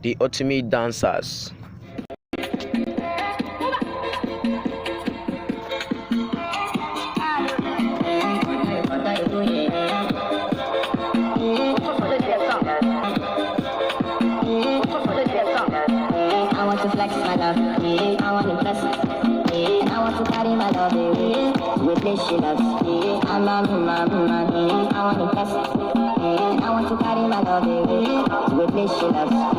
The ultimate dancers. I want to flex my love, I want to impress, and I want to carry my love with this she loves. I'm a woman, I want to impress, and I want to carry my love with this she loves.